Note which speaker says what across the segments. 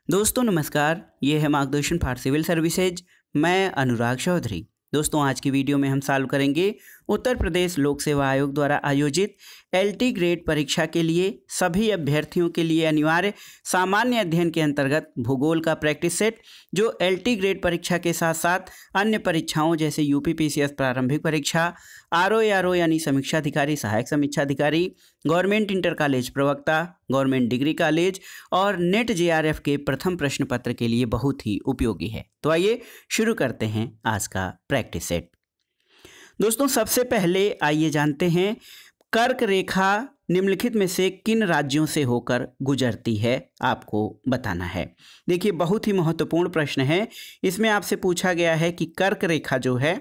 Speaker 1: दोस्तों नमस्कार, ये है मार्गदर्शन फॉर सिविल सर्विसेज। मैं अनुराग चौधरी। दोस्तों आज की वीडियो में हम सॉल्व करेंगे उत्तर प्रदेश लोक सेवा आयोग द्वारा आयोजित एलटी ग्रेड परीक्षा के लिए सभी अभ्यर्थियों के लिए अनिवार्य सामान्य अध्ययन के अंतर्गत भूगोल का प्रैक्टिस सेट, जो एलटी ग्रेड परीक्षा के साथ साथ अन्य परीक्षाओं जैसे यूपीपीसीएस प्रारंभिक परीक्षा, आरओ यानी समीक्षा अधिकारी, सहायक समीक्षा अधिकारी, गवर्नमेंट इंटर कॉलेज प्रवक्ता, गवर्नमेंट डिग्री कॉलेज और नेट जेआरएफ के प्रथम प्रश्न पत्र के लिए बहुत ही उपयोगी है। तो आइए शुरू करते हैं आज का प्रैक्टिस सेट। दोस्तों सबसे पहले आइए जानते हैं कर्क रेखा निम्नलिखित में से किन राज्यों से होकर गुजरती है, आपको बताना है। देखिए बहुत ही महत्वपूर्ण प्रश्न है। इसमें आपसे पूछा गया है कि कर्क रेखा जो है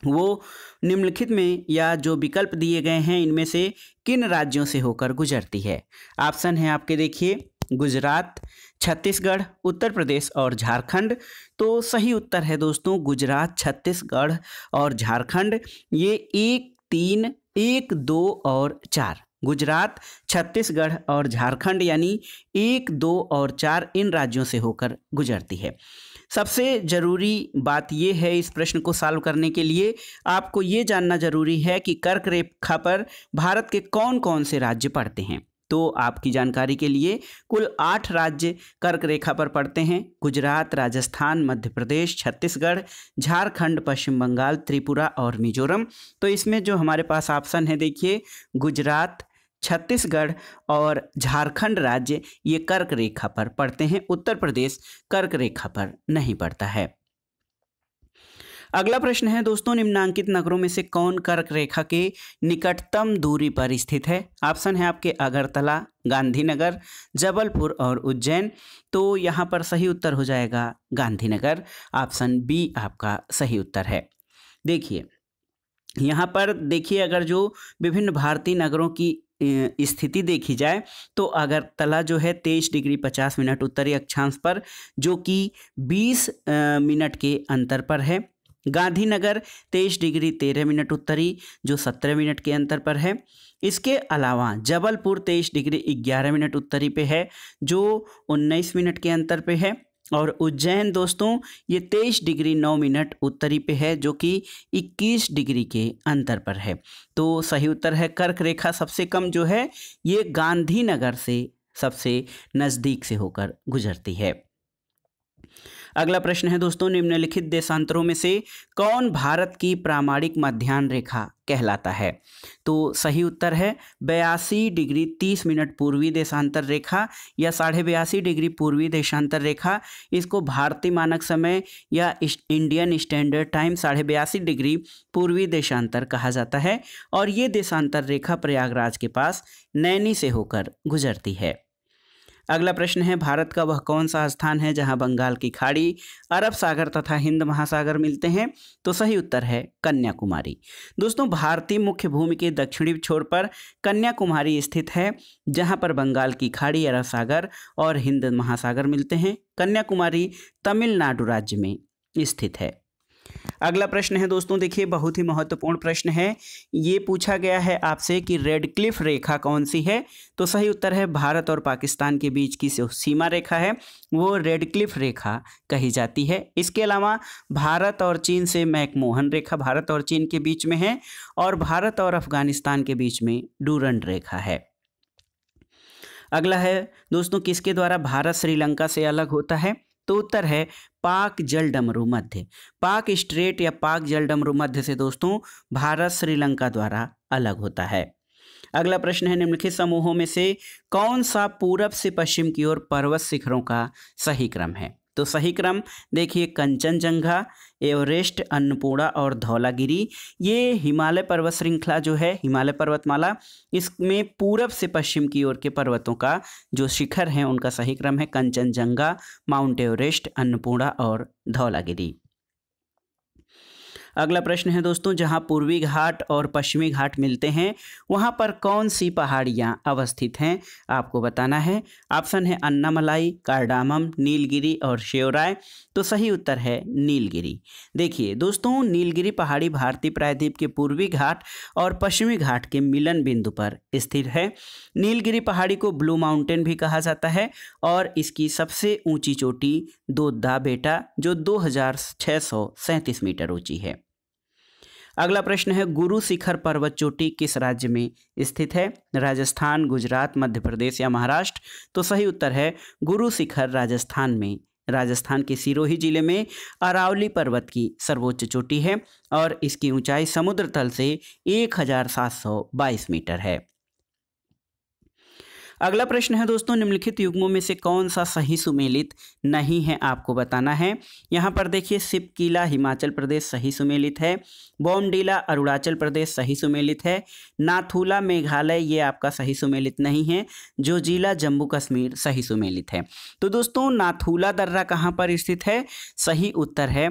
Speaker 1: वो निम्नलिखित में या जो विकल्प दिए गए हैं इनमें से किन राज्यों से होकर गुजरती है। ऑप्शन है आपके, देखिए गुजरात, छत्तीसगढ़, उत्तर प्रदेश और झारखंड। तो सही उत्तर है दोस्तों गुजरात, छत्तीसगढ़ और झारखंड। ये 1, 3, 1, 2 और 4, गुजरात, छत्तीसगढ़ और झारखंड यानी 1, 2 और 4 इन राज्यों से होकर गुजरती है। सबसे ज़रूरी बात यह है इस प्रश्न को सॉल्व करने के लिए आपको ये जानना जरूरी है कि कर्क रेखा पर भारत के कौन कौन से राज्य पड़ते हैं। तो आपकी जानकारी के लिए कुल 8 राज्य कर्क रेखा पर पड़ते हैं। गुजरात, राजस्थान, मध्य प्रदेश, छत्तीसगढ़, झारखंड, पश्चिम बंगाल, त्रिपुरा और मिजोरम। तो इसमें जो हमारे पास ऑप्शन है, देखिए गुजरात, छत्तीसगढ़ और झारखंड राज्य ये कर्क रेखा पर पड़ते हैं। उत्तर प्रदेश कर्क रेखा पर नहीं पड़ता है। अगला प्रश्न है दोस्तों, निम्नांकित नगरों में से कौन कर्क रेखा के निकटतम दूरी पर स्थित है। ऑप्शन है आपके अगरतला, गांधीनगर, जबलपुर और उज्जैन। तो यहाँ पर सही उत्तर हो जाएगा गांधीनगर। ऑप्शन बी आपका सही उत्तर है। देखिए यहाँ पर देखिए, अगर जो विभिन्न भारतीय नगरों की स्थिति देखी जाए तो अगरतला जो है 23 डिग्री 50 मिनट उत्तरी अक्षांश पर, जो कि 20 मिनट के अंतर पर है। गांधीनगर 23 डिग्री 13 मिनट उत्तरी, जो 17 मिनट के अंतर पर है। इसके अलावा जबलपुर 23 डिग्री 11 मिनट उत्तरी पे है, जो 19 मिनट के अंतर पे है। और उज्जैन दोस्तों ये 23 डिग्री 9 मिनट उत्तरी पे है, जो कि 21 डिग्री के अंतर पर है। तो सही उत्तर है कर्क रेखा सबसे कम जो है ये गांधीनगर से सबसे नज़दीक से होकर गुजरती है। अगला प्रश्न है दोस्तों, निम्नलिखित देशांतरों में से कौन भारत की प्रामाणिक मध्याह्न रेखा कहलाता है। तो सही उत्तर है 82 डिग्री 30 मिनट पूर्वी देशांतर रेखा या 82.5 डिग्री पूर्वी देशांतर रेखा। इसको भारतीय मानक समय या इंडियन स्टैंडर्ड टाइम 82.5 डिग्री पूर्वी देशांतर कहा जाता है। और ये देशांतर रेखा प्रयागराज के पास नैनी से होकर गुजरती है। अगला प्रश्न है, भारत का वह कौन सा स्थान है जहां बंगाल की खाड़ी, अरब सागर तथा हिंद महासागर मिलते हैं। तो सही उत्तर है कन्याकुमारी। दोस्तों भारतीय मुख्य भूमि के दक्षिणी छोर पर कन्याकुमारी स्थित है, जहां पर बंगाल की खाड़ी, अरब सागर और हिंद महासागर मिलते हैं। कन्याकुमारी तमिलनाडु राज्य में स्थित है। अगला प्रश्न है दोस्तों, देखिए बहुत ही महत्वपूर्ण प्रश्न है। ये पूछा गया है आपसे कि रेडक्लिफ रेखा कौन सी है। तो सही उत्तर है भारत और पाकिस्तान के बीच की जो सीमा रेखा है वो रेडक्लिफ रेखा कही जाती है। इसके अलावा भारत और चीन से मैकमोहन रेखा भारत और चीन के बीच में है, और भारत और अफगानिस्तान के बीच में डूरंड रेखा है। अगला है दोस्तों, किसके द्वारा भारत श्रीलंका से अलग होता है। तो उत्तर है पाक जलडमरू मध्य। पाक स्ट्रेट या पाक जलडमरू मध्य से दोस्तों भारत श्रीलंका द्वारा अलग होता है। अगला प्रश्न है, निम्नलिखित समूहों में से कौन सा पूरब से पश्चिम की ओर पर्वत शिखरों का सही क्रम है। तो सही क्रम देखिए कंचनजंगा, एवरेस्ट, अन्नपूर्णा और धौलागिरी। ये हिमालय पर्वत श्रृंखला जो है, हिमालय पर्वतमाला, इसमें पूरब से पश्चिम की ओर के पर्वतों का जो शिखर हैं उनका सही क्रम है कंचनजंगा, माउंट एवरेस्ट, अन्नपूर्णा और धौलागिरी। अगला प्रश्न है दोस्तों, जहां पूर्वी घाट और पश्चिमी घाट मिलते हैं वहां पर कौन सी पहाड़ियां अवस्थित हैं, आपको बताना है। ऑप्शन है अन्नामलाई, कार्डामम, नीलगिरी और शेवराय। तो सही उत्तर है नीलगिरी। देखिए दोस्तों, नीलगिरी पहाड़ी भारतीय प्रायद्वीप के पूर्वी घाट और पश्चिमी घाट के मिलन बिंदु पर स्थित है। नीलगिरी पहाड़ी को ब्लू माउंटेन भी कहा जाता है और इसकी सबसे ऊंची चोटी दोद्दा बेटा जो 2637 मीटर ऊंची है। अगला प्रश्न है, गुरु शिखर पर्वत चोटी किस राज्य में स्थित है? राजस्थान, गुजरात, मध्य प्रदेश या महाराष्ट्र? तो सही उत्तर है गुरु शिखर राजस्थान में। राजस्थान के सिरोही जिले में अरावली पर्वत की सर्वोच्च चोटी है और इसकी ऊंचाई समुद्र तल से 1722 मीटर है। अगला प्रश्न है दोस्तों, निम्नलिखित युग्मों में से कौन सा सही सुमेलित नहीं है, आपको बताना है। यहाँ पर देखिए, सिपकीला हिमाचल प्रदेश सही सुमेलित है, बॉमडीला अरुणाचल प्रदेश सही सुमेलित है, नाथूला मेघालय ये आपका सही सुमेलित नहीं है, जोजिला जम्मू कश्मीर सही सुमेलित है। तो दोस्तों, नाथूला दर्रा कहाँ पर स्थित है? सही उत्तर है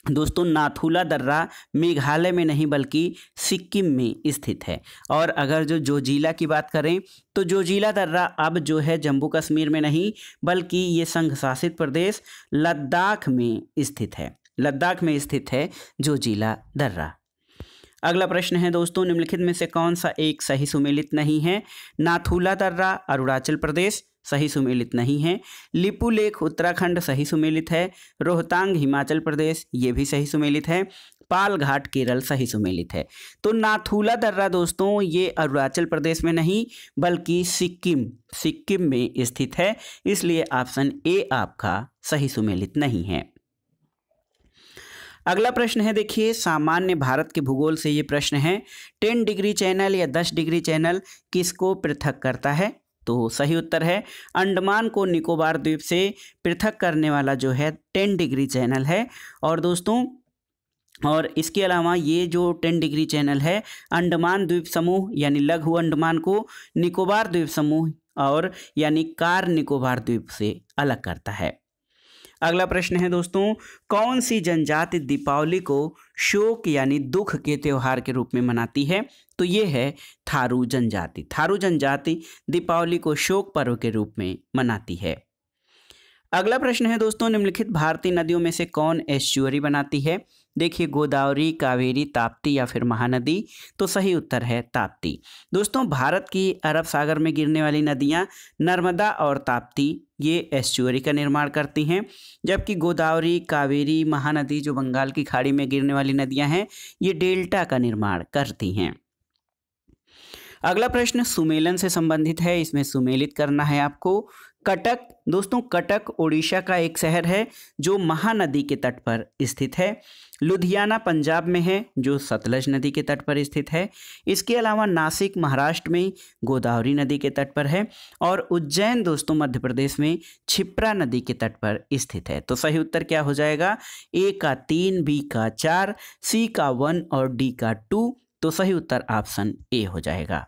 Speaker 1: दोस्तों, नाथूला दर्रा मेघालय में नहीं बल्कि सिक्किम में स्थित है। और अगर जो जोजिला की बात करें तो जोजिला दर्रा अब जो है जम्मू कश्मीर में नहीं बल्कि ये संघ शासित प्रदेश लद्दाख में स्थित है। लद्दाख में स्थित है जोजिला दर्रा। अगला प्रश्न है दोस्तों, निम्नलिखित में से कौन सा एक सही सुमेलित नहीं है? नाथूला दर्रा अरुणाचल प्रदेश सही सुमेलित नहीं है, लिपू लेक उत्तराखंड सही सुमेलित है, रोहतांग हिमाचल प्रदेश ये भी सही सुमेलित है, पाल घाट केरल सही सुमेलित है। तो नाथूला दर्रा दोस्तों ये अरुणाचल प्रदेश में नहीं बल्कि सिक्किम में स्थित है, इसलिए ऑप्शन ए आपका सही सुमेलित नहीं है। अगला प्रश्न है, देखिए सामान्य भारत के भूगोल से ये प्रश्न है, 10 डिग्री चैनल या 10 डिग्री चैनल किसको पृथक करता है? तो सही उत्तर है अंडमान को निकोबार द्वीप से पृथक करने वाला जो है 10 डिग्री चैनल है। और दोस्तों, और इसके अलावा ये जो 10 डिग्री चैनल है अंडमान द्वीप समूह यानी लघु अंडमान को निकोबार द्वीप समूह और यानी कार निकोबार द्वीप से अलग करता है। अगला प्रश्न है दोस्तों, कौन सी जनजाति दीपावली को शोक यानी दुख के त्यौहार के रूप में मनाती है? तो ये है थारू जनजाति। थारू जनजाति दीपावली को शोक पर्व के रूप में मनाती है। अगला प्रश्न है दोस्तों, निम्नलिखित भारतीय नदियों में से कौन एस्चुअरी बनाती है? देखिए, गोदावरी, कावेरी, ताप्ती या फिर महानदी? तो सही उत्तर है ताप्ती। दोस्तों, भारत की अरब सागर में गिरने वाली नदियां नर्मदा और ताप्ती ये एस्चुअरी का निर्माण करती हैं, जबकि गोदावरी, कावेरी, महानदी जो बंगाल की खाड़ी में गिरने वाली नदियां हैं ये डेल्टा का निर्माण करती हैं। अगला प्रश्न सुमेलन से संबंधित है, इसमें सुमेलित करना है आपको। कटक, दोस्तों कटक ओडिशा का एक शहर है जो महानदी के तट पर स्थित है। लुधियाना पंजाब में है जो सतलज नदी के तट पर स्थित है। इसके अलावा नासिक महाराष्ट्र में गोदावरी नदी के तट पर है और उज्जैन दोस्तों मध्य प्रदेश में क्षिप्रा नदी के तट पर स्थित है। तो सही उत्तर क्या हो जाएगा? ए का 3, बी का 4, सी का 1 और डी का 2। तो सही उत्तर ऑप्शन ए हो जाएगा।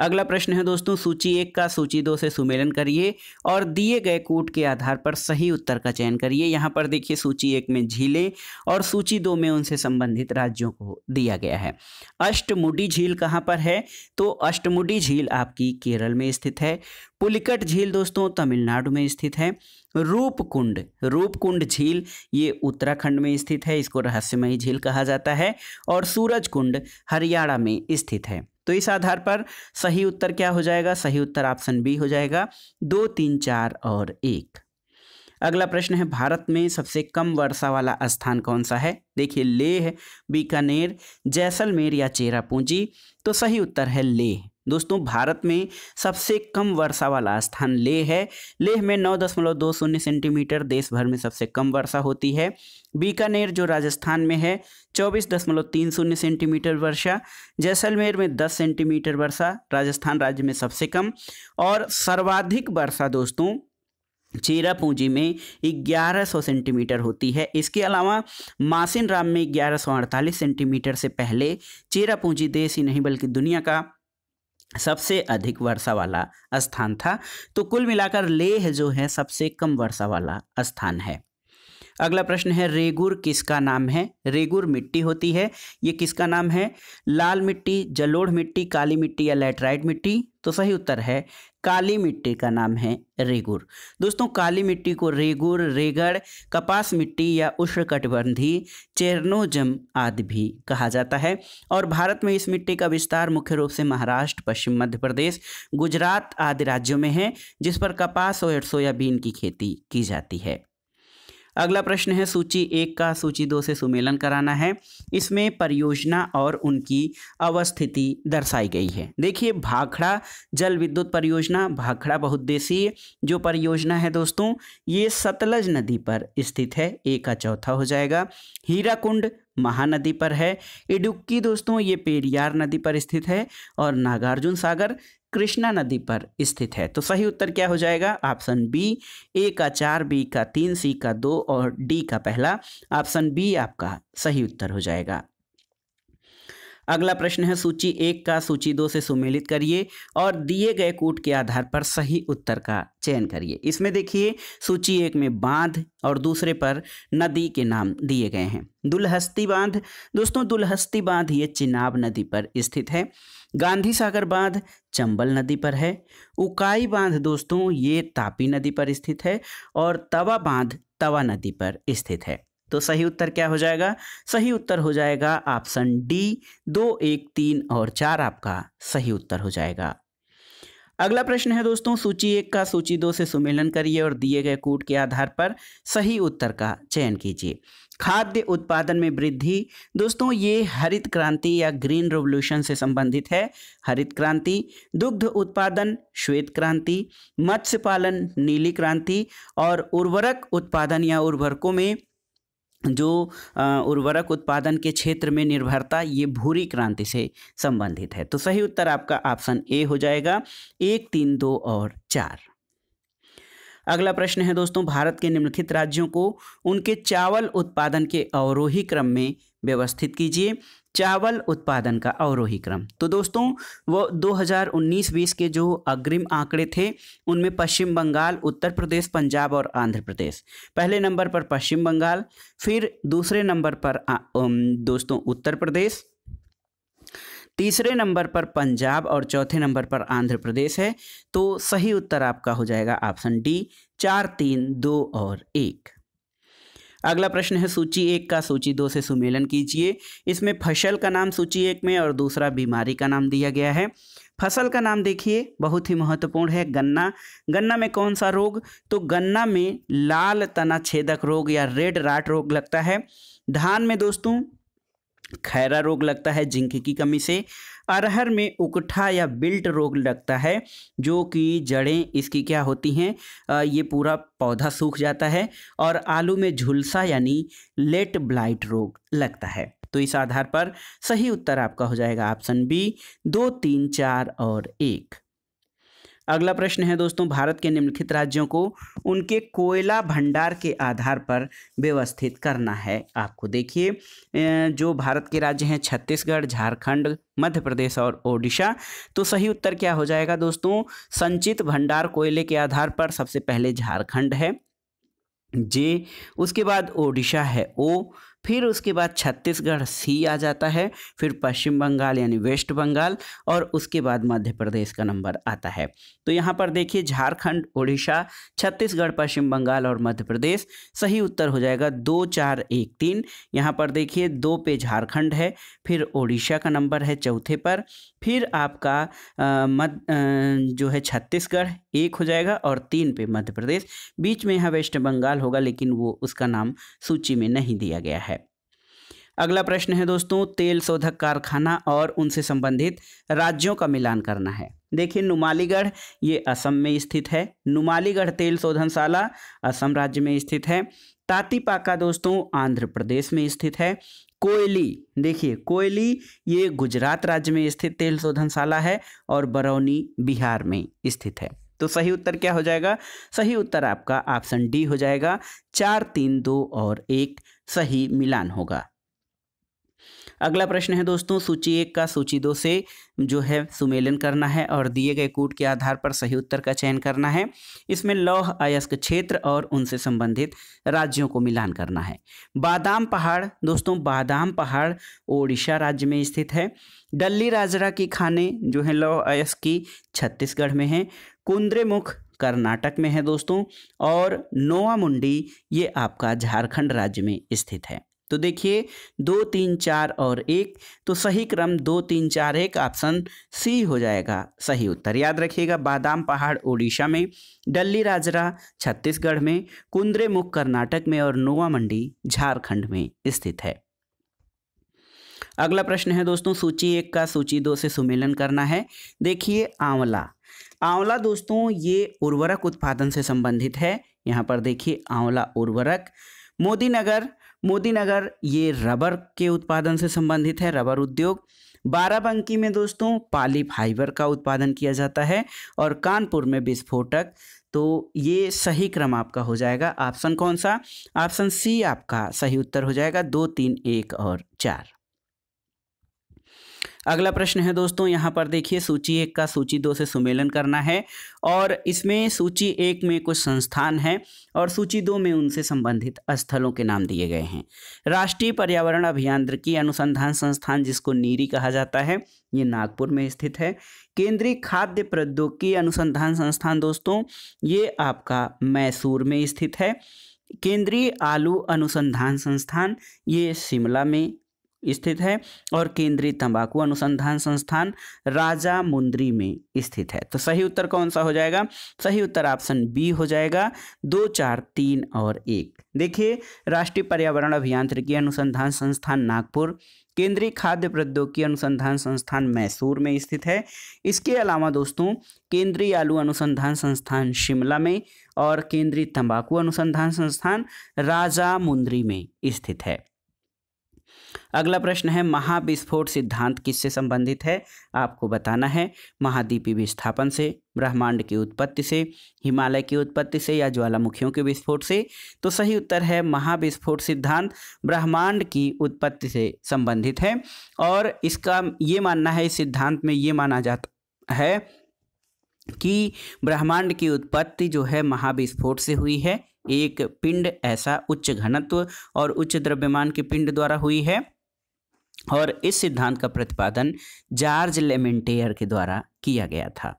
Speaker 1: अगला प्रश्न है दोस्तों, सूची 1 का सूची 2 से सुमेलन करिए और दिए गए कूट के आधार पर सही उत्तर का चयन करिए। यहाँ पर देखिए, सूची 1 में झीलें और सूची 2 में उनसे संबंधित राज्यों को दिया गया है। अष्टमुडी झील कहाँ पर है? तो अष्टमुडी झील आपकी केरल में स्थित है। पुलिकट झील दोस्तों तमिलनाडु में स्थित है। रूपकुंड झील ये उत्तराखंड में स्थित है, इसको रहस्यमयी झील कहा जाता है। और सूरजकुंड हरियाणा में स्थित है। तो इस आधार पर सही उत्तर क्या हो जाएगा? सही उत्तर ऑप्शन बी हो जाएगा, 2, 3, 4 और 1। अगला प्रश्न है, भारत में सबसे कम वर्षा वाला स्थान कौन सा है? देखिए, लेह, बीकानेर, जैसलमेर या चेरापूंजी? तो सही उत्तर है लेह। दोस्तों, भारत में सबसे कम वर्षा वाला स्थान लेह है। लेह में 9.20 सेंटीमीटर देश भर में सबसे कम वर्षा होती है। बीकानेर जो राजस्थान में है 24.30 सेंटीमीटर वर्षा। जैसलमेर में 10 सेंटीमीटर वर्षा, राजस्थान राज्य में सबसे कम। और सर्वाधिक वर्षा दोस्तों चेरापूंजी में 1100 सेंटीमीटर होती है। इसके अलावा मासिन राम में 1148 सेंटीमीटर से पहले चेरापूंजी देश ही नहीं बल्कि दुनिया का सबसे अधिक वर्षा वाला स्थान था। तो कुल मिलाकर लेह जो है सबसे कम वर्षा वाला स्थान है। अगला प्रश्न है रेगुर किसका नाम है? रेगुर मिट्टी होती है, ये किसका नाम है? लाल मिट्टी, जलोढ़ मिट्टी, काली मिट्टी या लैटराइट मिट्टी? तो सही उत्तर है काली मिट्टी का नाम है रेगुर। दोस्तों काली मिट्टी को रेगुर, रेगड़, कपास मिट्टी या उष्णकटिबंधीय चेरनोजम आदि भी कहा जाता है। और भारत में इस मिट्टी का विस्तार मुख्य रूप से महाराष्ट्र, पश्चिम मध्य प्रदेश, गुजरात आदि राज्यों में है, जिस पर कपास और सोयाबीन की खेती की जाती है। अगला प्रश्न है सूची 1 का सूची 2 से सुमेलन कराना है। इसमें परियोजना और उनकी अवस्थिति दर्शाई गई है। देखिए भाखड़ा जल विद्युत परियोजना, भाखड़ा बहुउद्देशीय जो परियोजना है दोस्तों, ये सतलज नदी पर स्थित है, ए का चौथा हो जाएगा। हीराकुंड महानदी पर है। इडुक्की दोस्तों ये पेरियार नदी पर स्थित है। और नागार्जुन सागर कृष्णा नदी पर स्थित है। तो सही उत्तर क्या हो जाएगा? ऑप्शन बी, ए का 4, बी का 3, सी का 2 और डी का पहला। ऑप्शन बी आपका सही उत्तर हो जाएगा। अगला प्रश्न है सूची 1 का सूची 2 से सुमेलित करिए और दिए गए कूट के आधार पर सही उत्तर का चयन करिए। इसमें देखिए सूची 1 में बांध और दूसरे पर नदी के नाम दिए गए हैं। दुलहस्ती बांध दोस्तों, दुलहस्ती बांध ये चिनाब नदी पर स्थित है। गांधी सागर बांध चंबल नदी पर है। उकाई बांध दोस्तों ये तापी नदी पर स्थित है। और तवा बांध तवा नदी पर स्थित है। तो सही उत्तर क्या हो जाएगा? सही उत्तर हो जाएगा ऑप्शन डी, 2, 1, 3 और 4 आपका सही उत्तर हो जाएगा। अगला प्रश्न है दोस्तों सूची 1 का सूची 2 से सुमेलन करिए और दिए गए कूट के आधार पर सही उत्तर का चयन कीजिए। खाद्य उत्पादन में वृद्धि दोस्तों ये हरित क्रांति या ग्रीन रेवोल्यूशन से संबंधित है। हरित क्रांति, दुग्ध उत्पादन श्वेत क्रांति, मत्स्य पालन नीली क्रांति और उर्वरक उत्पादन या उर्वरकों में जो उर्वरक उत्पादन के क्षेत्र में निर्भरता ये भूरी क्रांति से संबंधित है। तो सही उत्तर आपका ऑप्शन ए हो जाएगा, 1, 3, 2 और 4। अगला प्रश्न है दोस्तों भारत के निम्नलिखित राज्यों को उनके चावल उत्पादन के अवरोही क्रम में व्यवस्थित कीजिए। चावल उत्पादन का अवरोही क्रम, तो दोस्तों वो 2019-20 के जो अग्रिम आंकड़े थे उनमें पश्चिम बंगाल, उत्तर प्रदेश, पंजाब और आंध्र प्रदेश पहले नंबर पर पश्चिम बंगाल, फिर दूसरे नंबर पर दोस्तों उत्तर प्रदेश, तीसरे नंबर पर पंजाब और चौथे नंबर पर आंध्र प्रदेश है। तो सही उत्तर आपका हो जाएगा ऑप्शन डी, 4, 3, 2 और 1। अगला प्रश्न है सूची 1 का सूची 2 से सुमेलन कीजिए। इसमें फसल का नाम सूची 1 में और दूसरा बीमारी का नाम दिया गया है। फसल का नाम देखिए बहुत ही महत्वपूर्ण है, गन्ना। गन्ना में कौन सा रोग? तो गन्ना में लाल तना छेदक रोग या रेड राट रोग लगता है। धान में दोस्तों खैरा रोग लगता है जिंक की कमी से। अरहर में उकठा या बिल्ट रोग लगता है जो कि जड़ें इसकी क्या होती हैं, ये पूरा पौधा सूख जाता है। और आलू में झुलसा यानी लेट ब्लाइट रोग लगता है। तो इस आधार पर सही उत्तर आपका हो जाएगा ऑप्शन बी, 2, 3, 4 और 1। अगला प्रश्न है दोस्तों भारत के निम्नलिखित राज्यों को उनके कोयला भंडार के आधार पर व्यवस्थित करना है आपको। देखिए जो भारत के राज्य हैं छत्तीसगढ़, झारखंड, मध्य प्रदेश और ओडिशा। तो सही उत्तर क्या हो जाएगा दोस्तों? संचित भंडार कोयले के आधार पर सबसे पहले झारखंड है जे, उसके बाद ओडिशा है ओ, फिर उसके बाद छत्तीसगढ़ सी आ जाता है, फिर पश्चिम बंगाल यानी वेस्ट बंगाल और उसके बाद मध्य प्रदेश का नंबर आता है। तो यहाँ पर देखिए झारखंड, उड़ीसा, छत्तीसगढ़, पश्चिम बंगाल और मध्य प्रदेश। सही उत्तर हो जाएगा 2, 4, 1, 3। यहाँ पर देखिए 2 पे झारखंड है, फिर उड़ीसा का नंबर है चौथे पर, फिर आपका जो है छत्तीसगढ़ 1 हो जाएगा और 3 पे मध्य प्रदेश। बीच में यहाँ वेस्ट बंगाल होगा लेकिन वो उसका नाम सूची में नहीं दिया गया है। अगला प्रश्न है दोस्तों तेल शोधक कारखाना और उनसे संबंधित राज्यों का मिलान करना है। देखिए नुमालीगढ़ ये असम में स्थित है। नुमालीगढ़ तेल शोधनशाला असम राज्य में स्थित है। तातीपाका दोस्तों आंध्र प्रदेश में स्थित है। कोयली, देखिए कोयली ये गुजरात राज्य में स्थित तेल शोधनशाला है और बरौनी बिहार में स्थित है। तो सही उत्तर क्या हो जाएगा? सही उत्तर आपका ऑप्शन डी हो जाएगा। 4, 3, 2 और 1 सही मिलान होगा। अगला प्रश्न है दोस्तों, सूची 1 का सूची 2 से जो है सुमेलन करना है और दिए गए कूट के आधार पर सही उत्तर का चयन करना है। इसमें लौह अयस्क क्षेत्र और उनसे संबंधित राज्यों को मिलान करना है। बादाम पहाड़ दोस्तों, बादाम पहाड़ ओडिशा राज्य में स्थित है। डल्ली राजरा की खानें जो है लौह अयस्क की छत्तीसगढ़ में है। कुंद्रेमुख कर्नाटक में है दोस्तों, और नोआमुंडी ये आपका झारखंड राज्य में स्थित है। तो देखिए 2, 3, 4 और 1, तो सही क्रम 2, 3, 4, 1 ऑप्शन सी हो जाएगा सही उत्तर। याद रखिएगा, बादाम पहाड़ ओडिशा में, डल्ली राजरा छत्तीसगढ़ में, कुंद्रेमुख कर्नाटक में और नोआमुंडी झारखंड में स्थित है। अगला प्रश्न है दोस्तों, सूची 1 का सूची 2 से सुमेलन करना है। देखिए आंवला, आंवला दोस्तों ये उर्वरक उत्पादन से संबंधित है। यहाँ पर देखिए आंवला उर्वरक। मोदीनगर, मोदीनगर ये रबर के उत्पादन से संबंधित है, रबर उद्योग। बाराबंकी में दोस्तों पाली फाइबर का उत्पादन किया जाता है और कानपुर में विस्फोटक। तो ये सही क्रम आपका हो जाएगा ऑप्शन कौन सा? ऑप्शन सी आपका सही उत्तर हो जाएगा, 2, 3, 1 और 4। अगला प्रश्न है दोस्तों, यहाँ पर देखिए सूची 1 का सूची 2 से सुमेलन करना है और इसमें सूची 1 में कुछ संस्थान हैं और सूची 2 में उनसे संबंधित स्थलों के नाम दिए गए हैं। राष्ट्रीय पर्यावरण अभियांत्रिकी अनुसंधान संस्थान, जिसको नीरी कहा जाता है, ये नागपुर में स्थित है। केंद्रीय खाद्य प्रौद्योगिकी अनुसंधान संस्थान दोस्तों ये आपका मैसूर में स्थित है। केंद्रीय आलू अनुसंधान संस्थान ये शिमला में स्थित है और केंद्रीय तंबाकू अनुसंधान संस्थान राजामुंद्री में स्थित है। तो सही उत्तर कौन सा हो जाएगा? सही उत्तर ऑप्शन बी हो जाएगा, 2, 4, 3 और 1। देखिए राष्ट्रीय पर्यावरण अभियांत्रिकी अनुसंधान संस्थान नागपुर, केंद्रीय खाद्य प्रौद्योगिकी अनुसंधान संस्थान मैसूर में स्थित है। इसके अलावा दोस्तों केंद्रीय आलू अनुसंधान संस्थान शिमला में और केंद्रीय तंबाकू अनुसंधान संस्थान राजामुंद्री में स्थित है। अगला प्रश्न है, महाविस्फोट सिद्धांत किससे संबंधित है? आपको बताना है। महाद्वीपीय विस्थापन से, ब्रह्मांड की उत्पत्ति से, हिमालय की उत्पत्ति से या ज्वालामुखियों के विस्फोट से? तो सही उत्तर है महाविस्फोट सिद्धांत ब्रह्मांड की उत्पत्ति से संबंधित है और इसका ये मानना है, इस सिद्धांत में ये माना जाता है कि ब्रह्मांड की उत्पत्ति जो है महाविस्फोट से हुई है। एक पिंड ऐसा उच्च घनत्व और उच्च द्रव्यमान के पिंड द्वारा हुई है और इस सिद्धांत का प्रतिपादन जॉर्ज लेमेंटेयर के द्वारा किया गया था।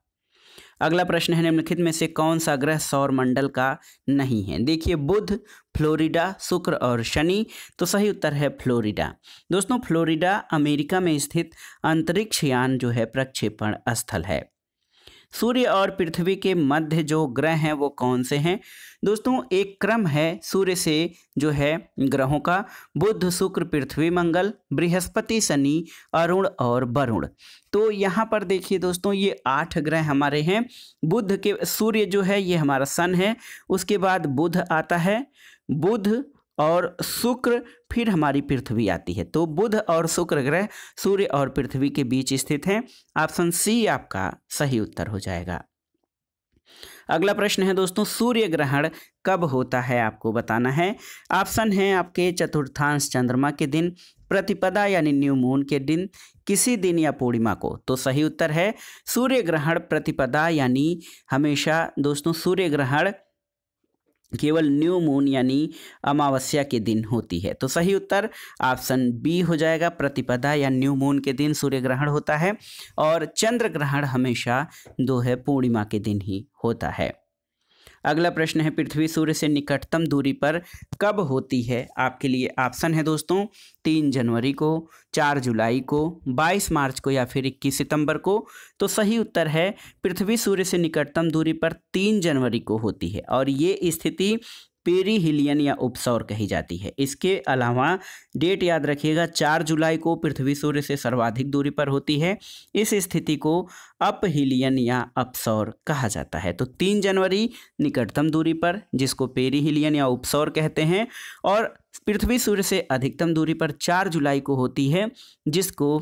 Speaker 1: अगला प्रश्न है, निम्नलिखित में से कौन सा ग्रह सौर मंडल का नहीं है? देखिए बुध, फ्लोरिडा, शुक्र और शनि। तो सही उत्तर है फ्लोरिडा। दोस्तों फ्लोरिडा अमेरिका में स्थित अंतरिक्ष यान जो है प्रक्षेपण स्थल है। सूर्य और पृथ्वी के मध्य जो ग्रह हैं वो कौन से हैं? दोस्तों एक क्रम है सूर्य से जो है ग्रहों का, बुध, शुक्र, पृथ्वी, मंगल, बृहस्पति, शनि, अरुण और वरुण। तो यहाँ पर देखिए दोस्तों ये 8 ग्रह हमारे हैं। बुध के सूर्य जो है ये हमारा सन है, उसके बाद बुध आता है, बुध और शुक्र, फिर हमारी पृथ्वी आती है। तो बुध और शुक्र ग्रह सूर्य और पृथ्वी के बीच स्थित हैं। ऑप्शन सी आपका सही उत्तर हो जाएगा। अगला प्रश्न है दोस्तों, सूर्य ग्रहण कब होता है? आपको बताना है। ऑप्शन है आपके चतुर्थांश चंद्रमा के दिन, प्रतिपदा यानी न्यू मून के दिन, किसी दिन या पूर्णिमा को। तो सही उत्तर है सूर्य ग्रहण प्रतिपदा यानी हमेशा दोस्तों सूर्य ग्रहण केवल न्यू मून यानी अमावस्या के दिन होती है। तो सही उत्तर ऑप्शन बी हो जाएगा, प्रतिपदा या न्यू मून के दिन सूर्य ग्रहण होता है और चंद्र ग्रहण हमेशा जो है पूर्णिमा के दिन ही होता है। अगला प्रश्न है, पृथ्वी सूर्य से निकटतम दूरी पर कब होती है? आपके लिए ऑप्शन है दोस्तों 3 जनवरी को, 4 जुलाई को, 22 मार्च को या फिर 21 सितंबर को। तो सही उत्तर है पृथ्वी सूर्य से निकटतम दूरी पर 3 जनवरी को होती है और ये स्थिति पेरीहिलियन या उपसौर कही जाती है। इसके अलावा डेट याद रखिएगा, 4 जुलाई को पृथ्वी सूर्य से सर्वाधिक दूरी पर होती है। इस स्थिति को अपहिलियन या अपसौर कहा जाता है। तो 3 जनवरी निकटतम दूरी पर, जिसको पेरीहिलियन या उपसौर कहते हैं, और पृथ्वी सूर्य से अधिकतम दूरी पर 4 जुलाई को होती है, जिसको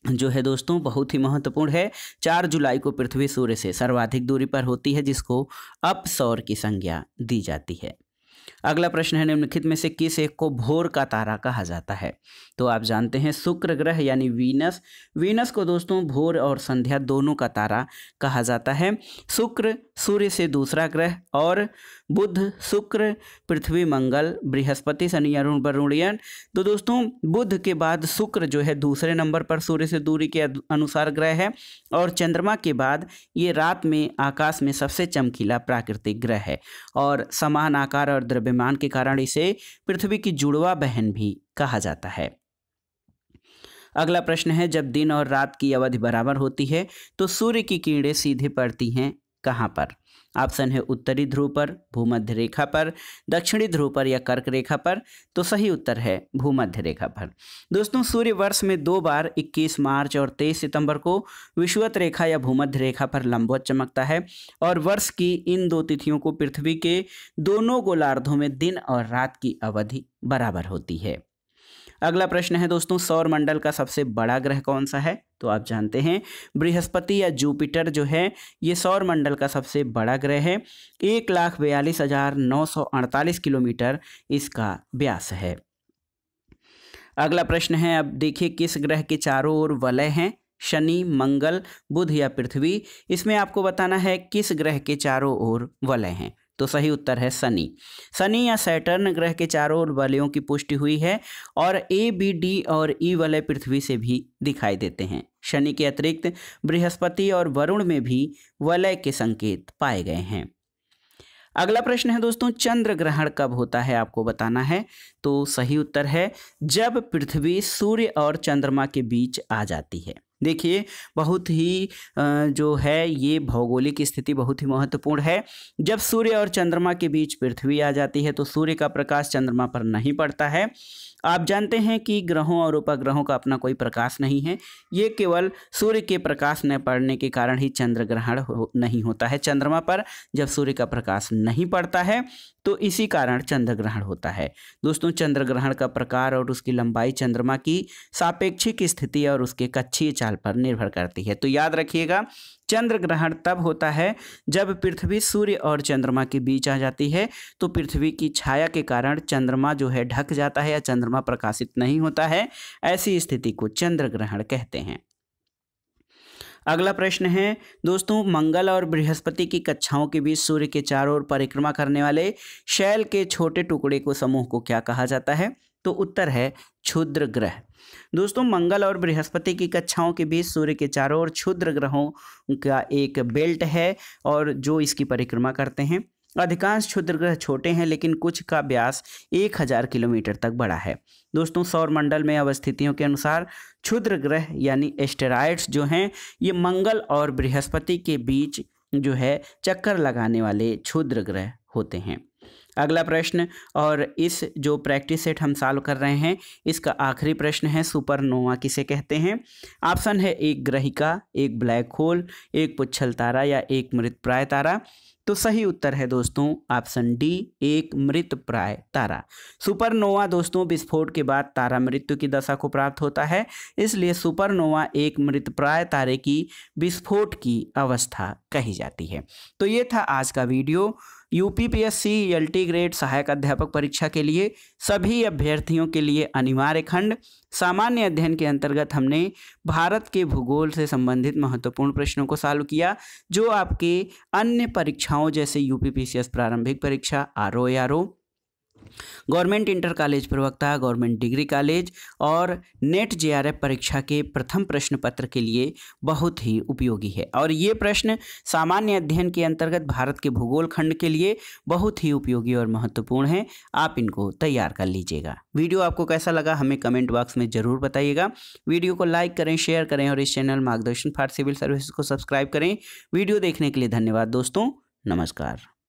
Speaker 1: जो है दोस्तों बहुत ही महत्वपूर्ण है, 4 जुलाई को पृथ्वी सूर्य से सर्वाधिक दूरी पर होती है, जिसको अपसौर की संज्ञा दी जाती है। अगला प्रश्न है, निम्नलिखित में से किस एक को भोर का तारा कहा जाता है? तो आप जानते हैं शुक्र ग्रह यानी वीनस, वीनस को दोस्तों भोर और संध्या दोनों का तारा कहा जाता है। शुक्र सूर्य से दूसरा ग्रह, और बुध, शुक्र, पृथ्वी, मंगल, बृहस्पति, शनि, अरुण, वरुणियन। तो दोस्तों बुध के बाद शुक्र जो है दूसरे नंबर पर सूर्य से दूरी के अनुसार ग्रह है, और चंद्रमा के बाद ये रात में आकाश में सबसे चमकीला प्राकृतिक ग्रह है, और समान आकार और द्रव्यमान के कारण इसे पृथ्वी की जुड़वा बहन भी कहा जाता है। अगला प्रश्न है, जब दिन और रात की अवधि बराबर होती है तो सूर्य की किरणें सीधे पड़ती हैं कहाँ पर? ऑप्शन है उत्तरी ध्रुव पर, भूमध्य रेखा पर, दक्षिणी ध्रुव पर या कर्क रेखा पर। तो सही उत्तर है भूमध्य रेखा पर। दोस्तों सूर्य वर्ष में 2 बार 21 मार्च और 23 सितंबर को विषुवत रेखा या भूमध्य रेखा पर लंबवत चमकता है, और वर्ष की इन 2 तिथियों को पृथ्वी के दोनों गोलार्धों में दिन और रात की अवधि बराबर होती है। अगला प्रश्न है दोस्तों, सौर मंडल का सबसे बड़ा ग्रह कौन सा है? तो आप जानते हैं बृहस्पति या जुपिटर जो है ये सौर मंडल का सबसे बड़ा ग्रह है। 1,42,948 किलोमीटर इसका व्यास है। अगला प्रश्न है, अब देखिए किस ग्रह के चारों ओर वलय हैं? शनि, मंगल, बुध या पृथ्वी? इसमें आपको बताना है किस ग्रह के चारों ओर वलय हैं। तो सही उत्तर है शनि। शनि या सैटर्न ग्रह के चारों ओर वलयों की पुष्टि हुई है, और ए, बी, डी और ई वलय पृथ्वी से भी दिखाई देते हैं। शनि के अतिरिक्त बृहस्पति और वरुण में भी वलय के संकेत पाए गए हैं। अगला प्रश्न है दोस्तों, चंद्र ग्रहण कब होता है आपको बताना है। तो सही उत्तर है जब पृथ्वी सूर्य और चंद्रमा के बीच आ जाती है। देखिए बहुत ही जो है ये भौगोलिक स्थिति बहुत ही महत्वपूर्ण है। जब सूर्य और चंद्रमा के बीच पृथ्वी आ जाती है तो सूर्य का प्रकाश चंद्रमा पर नहीं पड़ता है। आप जानते हैं कि ग्रहों और उपग्रहों का अपना कोई प्रकाश नहीं है, ये केवल सूर्य के प्रकाश न पड़ने के कारण ही चंद्र ग्रहण नहीं होता है चंद्रमा पर। जब सूर्य का प्रकाश नहीं पड़ता है तो इसी कारण चंद्र ग्रहण होता है। दोस्तों चंद्र ग्रहण का प्रकार और उसकी लंबाई चंद्रमा की सापेक्षिक स्थिति और उसके कक्षीय चाल पर निर्भर करती है। तो याद रखिएगा चंद्र ग्रहण तब होता है जब पृथ्वी सूर्य और चंद्रमा के बीच आ जाती है, तो पृथ्वी की छाया के कारण चंद्रमा जो है ढक जाता है या चंद्रमा प्रकाशित नहीं होता है। ऐसी स्थिति को चंद्र ग्रहण कहते हैं। अगला प्रश्न है दोस्तों, मंगल और बृहस्पति की कक्षाओं के बीच सूर्य के चारों ओर परिक्रमा करने वाले शैल के छोटे टुकड़े को समूह को क्या कहा जाता है? तो उत्तर है क्षुद्र ग्रह। दोस्तों मंगल और बृहस्पति की कक्षाओं के बीच सूर्य के चारों ओर क्षुद्र ग्रहों का एक बेल्ट है, और जो इसकी परिक्रमा करते हैं। अधिकांश क्षुद्र ग्रह छोटे हैं, लेकिन कुछ का व्यास 1000 किलोमीटर तक बड़ा है। दोस्तों सौर मंडल में अवस्थितियों के अनुसार क्षुद्र ग्रह यानी एस्टेरॉइड्स जो हैं ये मंगल और बृहस्पति के बीच जो है चक्कर लगाने वाले क्षुद्र ग्रह होते हैं। अगला प्रश्न, और इस जो प्रैक्टिस सेट हम सॉल्व कर रहे हैं इसका आखिरी प्रश्न है, सुपरनोवा किसे कहते हैं? ऑप्शन है एक ग्रहिका, एक ब्लैक होल, एक पुच्छल तारा या एक मृतप्राय तारा। तो सही उत्तर है दोस्तों ऑप्शन डी, एक मृतप्राय तारा। सुपरनोवा दोस्तों विस्फोट के बाद तारा मृत्यु की दशा को प्राप्त होता है, इसलिए सुपरनोवा एक मृतप्राय तारे की विस्फोट की अवस्था कही जाती है। तो ये था आज का वीडियो। यूपीपीएससी एलटी ग्रेड सहायक अध्यापक परीक्षा के लिए सभी अभ्यर्थियों के लिए अनिवार्य खंड सामान्य अध्ययन के अंतर्गत हमने भारत के भूगोल से संबंधित महत्वपूर्ण प्रश्नों को सॉल्व किया, जो आपके अन्य परीक्षाओं जैसे यूपीपीसीएस प्रारंभिक परीक्षा, आरओ, गवर्नमेंट इंटर कॉलेज प्रवक्ता, गवर्नमेंट डिग्री कॉलेज और नेट जेआरएफ परीक्षा के प्रथम प्रश्न पत्र के लिए बहुत ही उपयोगी है। और ये प्रश्न सामान्य अध्ययन के अंतर्गत भारत के भूगोल खंड के लिए बहुत ही उपयोगी और महत्वपूर्ण है। आप इनको तैयार कर लीजिएगा। वीडियो आपको कैसा लगा हमें कमेंट बॉक्स में ज़रूर बताइएगा। वीडियो को लाइक करें, शेयर करें और इस चैनल मार्गदर्शन फॉर सिविल सर्विसेज को सब्सक्राइब करें। वीडियो देखने के लिए धन्यवाद दोस्तों। नमस्कार।